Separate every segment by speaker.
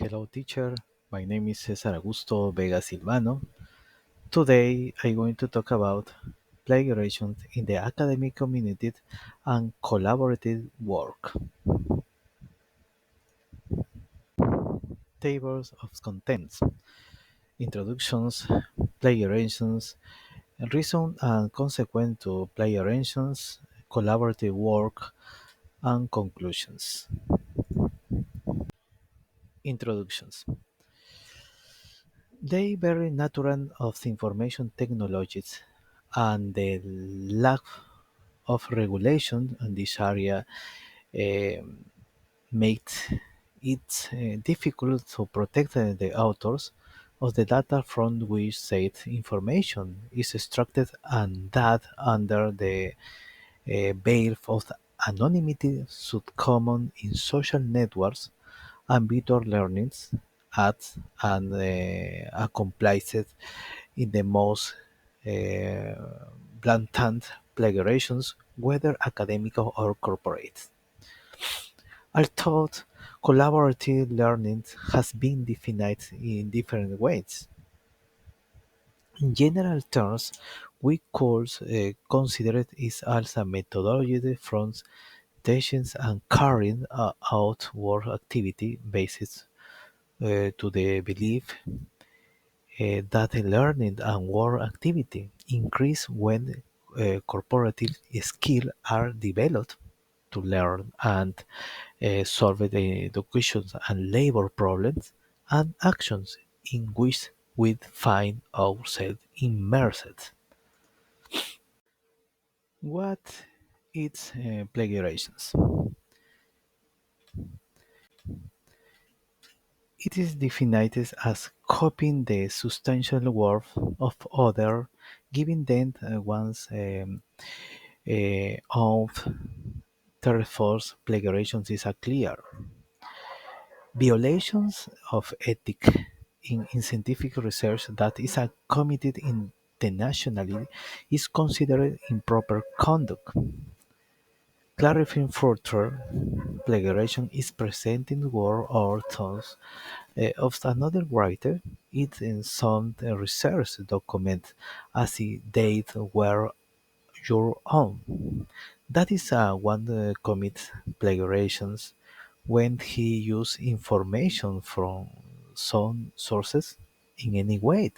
Speaker 1: Hello, teacher. My name is César Augusto Vega Silvano. Today, I'm going to talk about plagiarism in the academic community and collaborative work. Tables of contents, introductions, plagiarisms, reason and consequence to plagiarisms, collaborative work, and conclusions. Introductions. The very nature of information technologies and the lack of regulation in this area um, made it difficult to protect the authors of the data from which said information is extracted, and that under the veil of anonymity should common in social networks and virtual learnings ads and accomplished in the most uh, blatant plagiarisms, whether academic or corporate. Although collaborative learning has been defined in different ways, in general terms, we could consider it as a methodology from teaching and carrying out work activity based to the belief that learning and work activity increase when corporative skills are developed to learn and solve the education and labor problems and actions in which we find ourselves immersed. What is plagiarism? It is defined as copying the substantial work of others, giving them one's of therefore plagiarism is a clear violations of ethic in scientific research that is committed internationally is considered improper conduct. Clarifying further, plagiarism is presenting work or thoughts of another writer, it in some research document as if they were your own. That is one commit plagiarisms when he use information from some sources in any way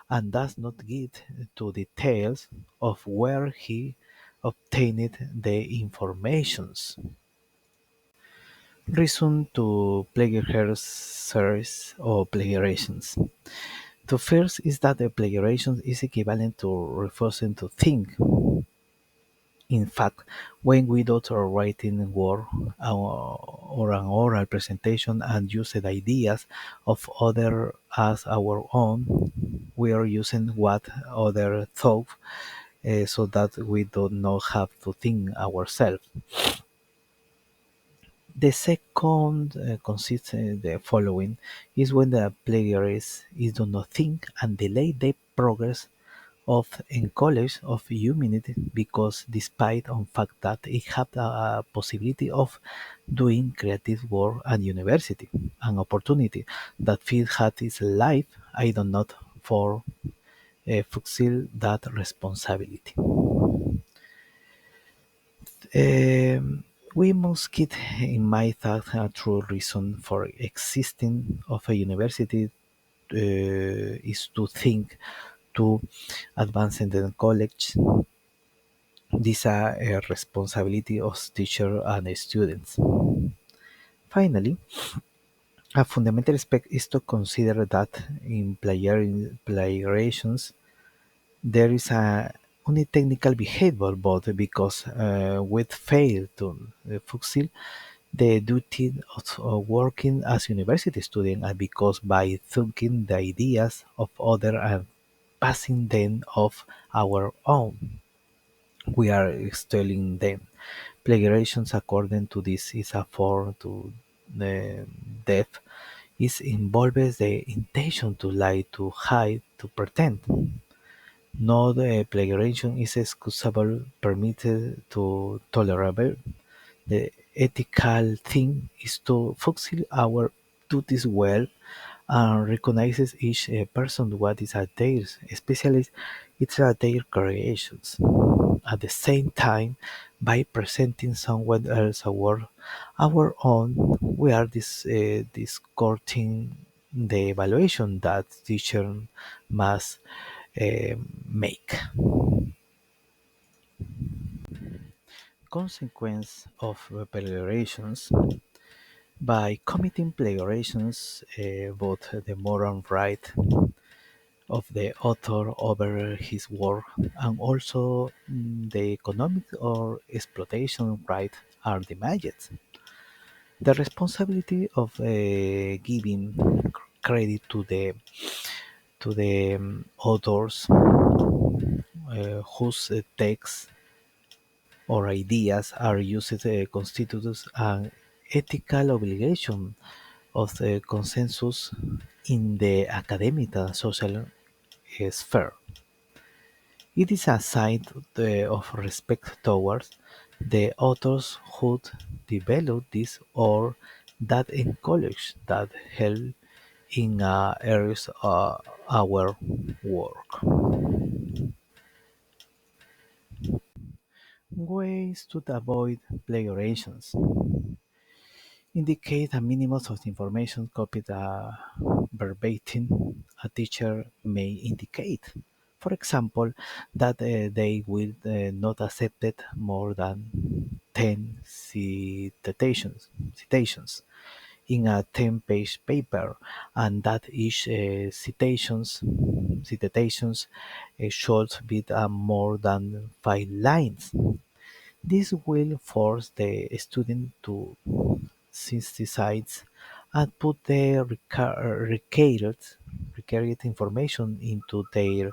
Speaker 1: and does not give to details of where he obtained the informations. Reason to plagiarism or plagiarisms. The first is that the plagiarism is equivalent to refusing to think. In fact, when we do a writing work or an oral presentation and use the ideas of others as our own, we are using what others thought so that we do not have to think ourselves. The second consists the following is when the plagiarist is do not think and delay the progress of college of humanity because despite on fact that it had a possibility of doing creative work at university, an opportunity that Phil had his life, I do not for fulfill that responsibility. We must keep in mind that a true reason for existing of a university is to think to advance in the college. This is a responsibility of teachers and students. Finally, a fundamental aspect is to consider that in plagiarisms there is a only technical behavior, but because we fail to fulfill the duty of working as university student, and because by thinking the ideas of others and passing them off our own, we are stealing them. Plagiarism, according to this, is a form to the death. It involves the intention to lie, to hide, to pretend. No plagiarism is excusable, permitted, to tolerable. The ethical thing is to fulfill our do this well and recognizes each person what is at theirs, especially it's at their creations. At the same time, by presenting someone else our own, we are discourting the evaluation that teacher must make. Consequence of plagiarisms: by committing plagiarisms, both the moral right of the author over his work and also the economic or exploitation right are damaged. The responsibility of giving credit to the authors whose texts or ideas are used constitutes an ethical obligation of the consensus in the academic and social sphere. It is a sign of respect towards the authors who develop this or that encourage that help in areas our work. Ways to avoid plagiarisms: indicate a minimum of information copied verbatim. A teacher may indicate, for example, that they will not accept more than 10 citations in a 10-page paper, and that each citations should be more than 5 lines. This will force the student to synthesize and put the required information into their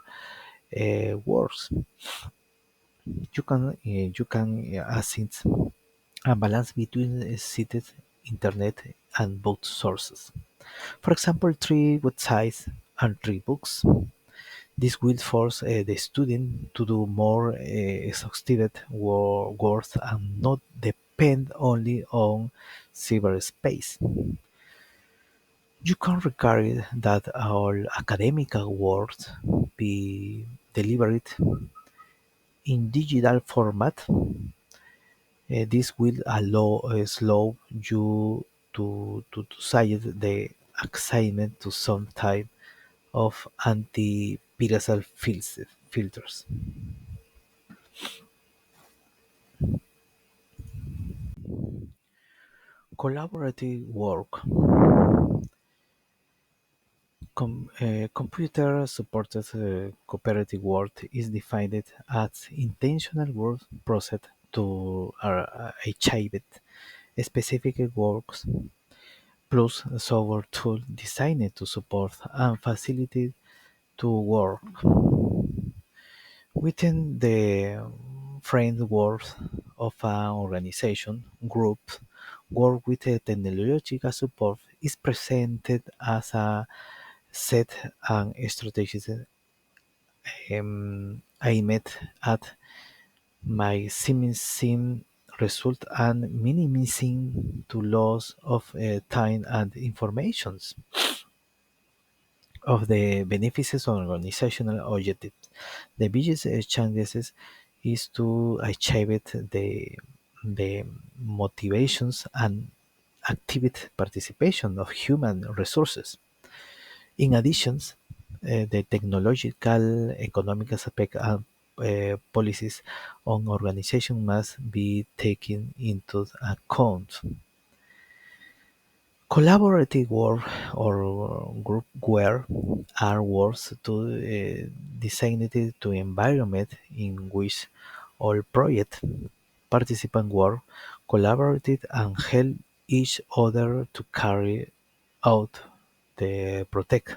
Speaker 1: works. You can assist a balance between cited internet and both sources. For example, 3 websites and 3 books. This will force the student to do more exhaustive work and not depend only on cyberspace. You can regard that all academic works be delivered in digital format. This will slow you to cite the assignment to some type of anti-piracy filters. Collaborative work. Computer-supported cooperative work is defined as intentional work process to achieve specific works plus software tool designed to support and facilitate to work within the framework of an organization. Group work with a technological support is presented as a set and strategies aimed at maximizing result and minimizing the loss of time and informations of the benefits of organizational objectives. The biggest challenges is to achieve the motivations and active participation of human resources. In addition, the technological, economic aspect and policies on organization must be taken into account. Collaborative work or group work are works designed to environment in which all project participants work collaborative and help each other to carry out the project.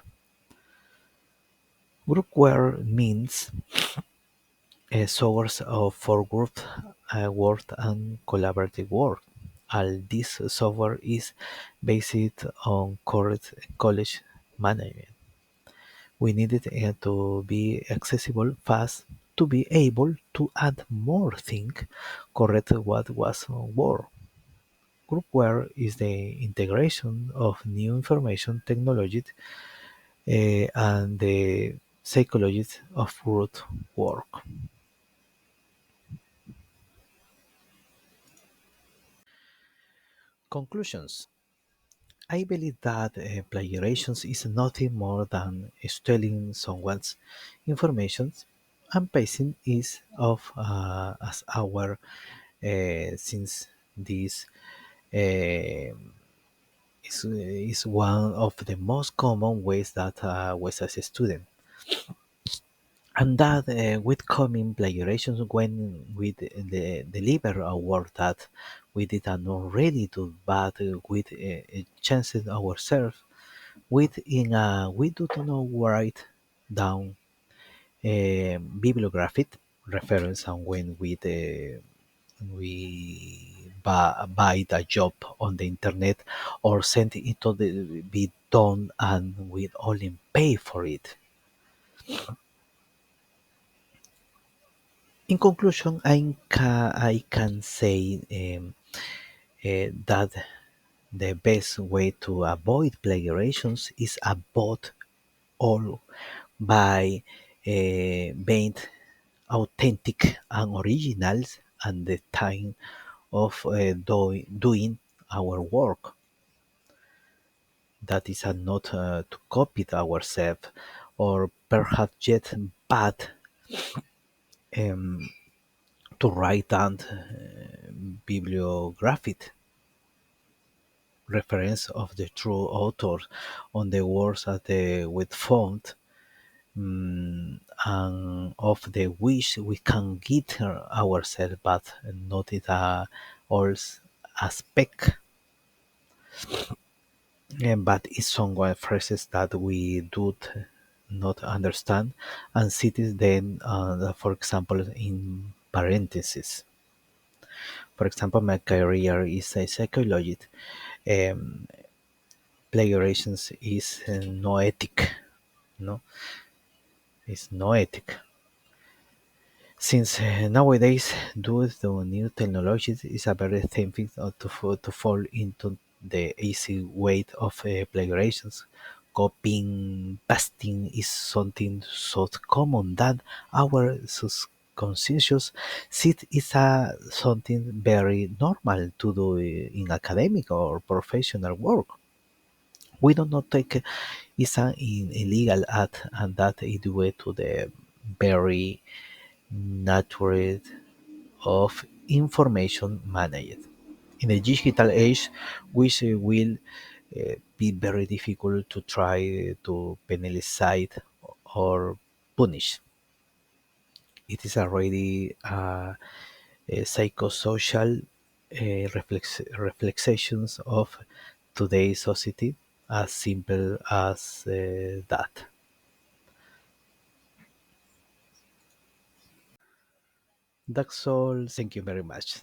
Speaker 1: Group work means a source of for group work and collaborative work. All this software is based on correct college management. We needed it to be accessible fast to be able to add more think correct what was work. Groupware is the integration of new information technology and the psychology of group work. Conclusions. I believe that plagiarism is nothing more than stealing someone's information, and pasting is of as our since this uh, is one of the most common ways that was as a student. And that with coming plagiarism when we deliver a work that we did not really do, but with chances ourselves, we do not write down bibliographic reference, and when we buy the job on the internet or send it to be done and we only pay for it. In conclusion, I can say that the best way to avoid plagiarisms is avoid all by being authentic and originals and the time of doing our work. That is not to copy it ourselves or perhaps yet but um, to write down bibliographic reference of the true author on the words that we found, and of the which we can get ourselves, but not it all aspect. But it's some phrases that we do not understand, and cities then, for example, in parentheses. For example, my career is a psychologist. Um, Plagiarism is no ethic. No, it's no ethic. Since nowadays, due to new technologies, it's a very tempting to fall into the easy way of plagiarisms. Copying, pasting is something so common that our subconscious sees is something very normal to do in academic or professional work. We do not take is an illegal act, and that is due to the very nature of information managed. In the digital age, which will be very difficult to try to penalize or punish. It is already a psychosocial reflections of today's society, as simple as that. That's all. Thank you very much.